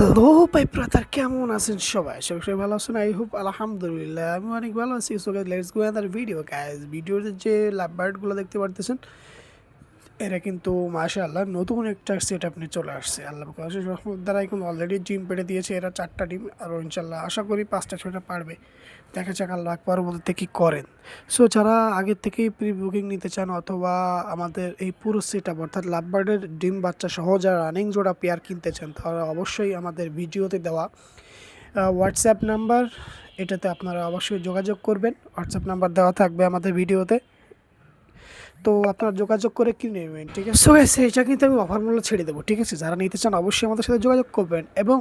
Hello ভাই brother, কেমন আছেন সবাই? সবাই ভালো আছেন? আই হোপ আলহামদুলিল্লাহ আমি অনেক ভালো আছি। So guys, let's go another video guys. ভিডিওতে যে লাভ বার্ডগুলো দেখতে পারতেছেন, এরা কিন্তু মাশাআল্লাহ নতুন একটা সেট আপনি চলে আসছে। আল্লাহ পাকের অশেষ রহমত দ্বারা এখন অলরেডি ডিম পেড়ে দিয়েছে। এরা 4টা ডিম, আর ইনশাল্লাহ আশা করি 5টা 6টা পারবে। দেখা যাক আল্লাহ পরবর্তীতে কী করেন। সো যারা আগের থেকেই প্রি বুকিং নিতে চান, অথবা আমাদের এই পুরো সেট আপ অর্থাৎ লাভ বার্ডের ডিম বাচ্চা সহ যারা রানিং জোড়া পেয়ার কিনতে চান, তারা অবশ্যই আমাদের ভিডিওতে দেওয়া হোয়াটসঅ্যাপ নাম্বার, এটাতে আপনারা অবশ্যই যোগাযোগ করবেন। হোয়াটসঅ্যাপ নাম্বার দেওয়া থাকবে আমাদের ভিডিওতে, তো আপনারা যোগাযোগ করে কিনে নেবেন, ঠিক আছে? সো এটা কিন্তু আমি অফার মূল্য ছেড়ে দেবো, ঠিক আছে? যারা নিতে চান অবশ্যই আমাদের সাথে যোগাযোগ করবেন। এবং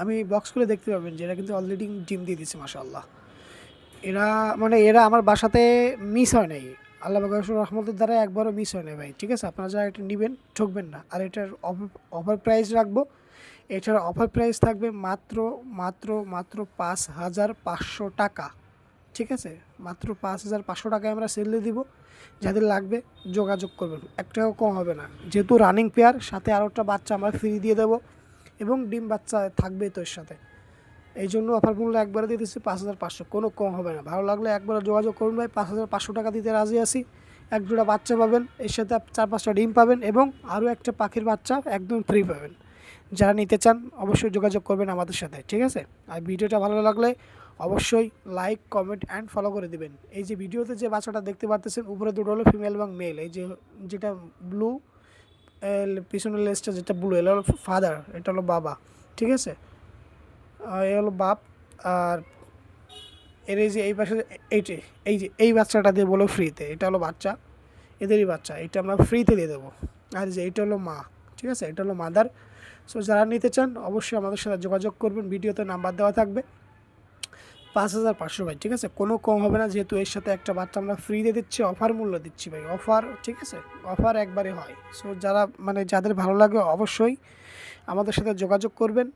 আমি বক্স করে দেখতে পাবেন যে এরা কিন্তু অলরেডি ডিম দিয়ে দিচ্ছে মাশাআল্লাহ। এরা আমার বাসাতে মিস হয় নাই। আল্লাহ পাকের রহমতের দ্বারা একবারও মিস হয় নাই ভাই, ঠিক আছে? আপনারা যারা এটা নেবেন ঠকবেন না। আর এটার অফার প্রাইস রাখবো। এটার অফার প্রাইস থাকবে মাত্র মাত্র মাত্র 5,500 টাকা, ঠিক আছে? মাত্র 5,500 টাকায় আমরা সেল দিয়ে দিব। যাদের লাগবে যোগাযোগ করবেন, এক টাকাও কম হবে না। যেহেতু রানিং পেয়ার, সাথে আরও একটা বাচ্চা আমরা ফ্রি দিয়ে দেবো, এবং ডিম বাচ্চা থাকবে তো এর সাথে। এই জন্য অফার মূল্য একবারে দিয়ে দিচ্ছি 5,500, কোনো কম হবে না। ভালো লাগলে একবার যোগাযোগ করুন ভাই। 5,500 টাকা দিতে রাজি আছি। এক জোড়া বাচ্চা পাবেন, এর সাথে 4-5টা ডিম পাবেন, এবং আরও একটা পাখির বাচ্চা একদম ফ্রি পাবেন। যারা নিতে চান অবশ্যই যোগাযোগ করবেন আমাদের সাথে, ঠিক আছে? আর ভিডিওটা ভালো লাগলে অবশ্যই লাইক, কমেন্ট অ্যান্ড ফলো করে দিবেন। এই যে ভিডিওতে যে বাচ্চাটা দেখতে পাচ্ছেন, উপরে দুটো হলো ফিমেল এবং মেল। এই যে যেটা ব্লু, পিছনের লেজটা যেটা ব্লু, এটা হলো ফাদার, এটা হলো বাবা, ঠিক আছে? এ হলো বাপ। আর এর এই যে এই পাশে এই বাচ্চাটা দিয়ে বলো ফ্রিতে, এটা হলো বাচ্চা, এদেরই বাচ্চা, এটা আমরা ফ্রিতে দিয়ে দেবো। আর যে এটা হলো মা, ঠিক আছে? এটা হলো মাদার। সো যারা নিতে চান অবশ্যই আমাদের সাথে যোগাযোগ করবেন। ভিডিওতে নাম্বার দেওয়া থাকবে। 5,500 ভাই, ঠিক আছে? কোনো কম হবে না, যেহেতু এর সাথে একটা বাচ্চা আমরা ফ্রিতে দিচ্ছি, অফার মূল্য দিচ্ছি ভাই, অফার, ঠিক আছে? অফার একবারে হয়। সো যারা যাদের ভালো লাগে অবশ্যই আমাদের সাথে যোগাযোগ করবেন।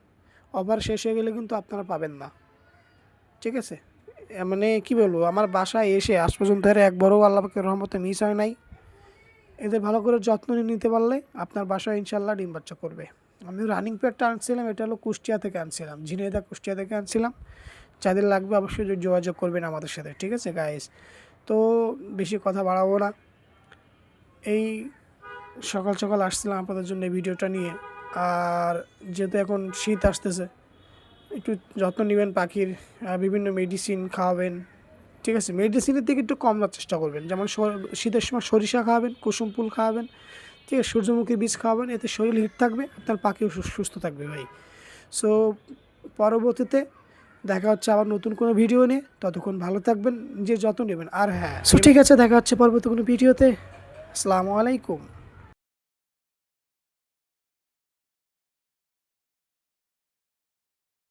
অফার শেষ হয়ে গেলে কিন্তু আপনারা পাবেন না, ঠিক আছে? কী বলবো, আমার বাসায় এসে আজ পর্যন্ত এর একবারও আল্লাহ পাকের রহমতে মিস হয় নাই। এদের ভালো করে যত্ন নিতে পারলে আপনার বাসায় ইনশাল্লাহ ডিম বাচ্চা করবে। আমি রানিং পেয়ারটা আনছিলাম, এটা হলো কুষ্টিয়া থেকে আনছিলাম, ঝিনাইদহ কুষ্টিয়া থেকে আনছিলাম। যাদের লাগবে অবশ্যই যোগাযোগ করবেন আমাদের সাথে, ঠিক আছে গাইস? তো বেশি কথা বাড়াবো না। এই সকাল সকাল আসছিলাম আপনাদের জন্য এই ভিডিওটা নিয়ে। আর যেহেতু এখন শীত আসতেছে, একটু যত্ন নেবেন পাখির, বিভিন্ন মেডিসিন খাওয়াবেন, ঠিক আছে? মেডিসিনের দিকে একটু কম দেওয়ার চেষ্টা করবেন। যেমন শীতের সময় সরিষা খাওয়াবেন, কুসুম ফুল খাওয়াবেন, ঠিক আছে? সূর্যমুখী বীজ খাওয়াবেন, এতে শরীর হিট থাকবে, আপনার পাখিও সুস্থ থাকবে ভাই। সো পরবর্তীতে দেখা হচ্ছে আবার নতুন কোনো ভিডিও নিয়ে। ততক্ষণ ভালো থাকবেন, নিজের যত্ন নেবেন। আর হ্যাঁ, সো ঠিক আছে, দেখা হচ্ছে পরবর্তী কোনো ভিডিওতে। আসসালামু আলাইকুম।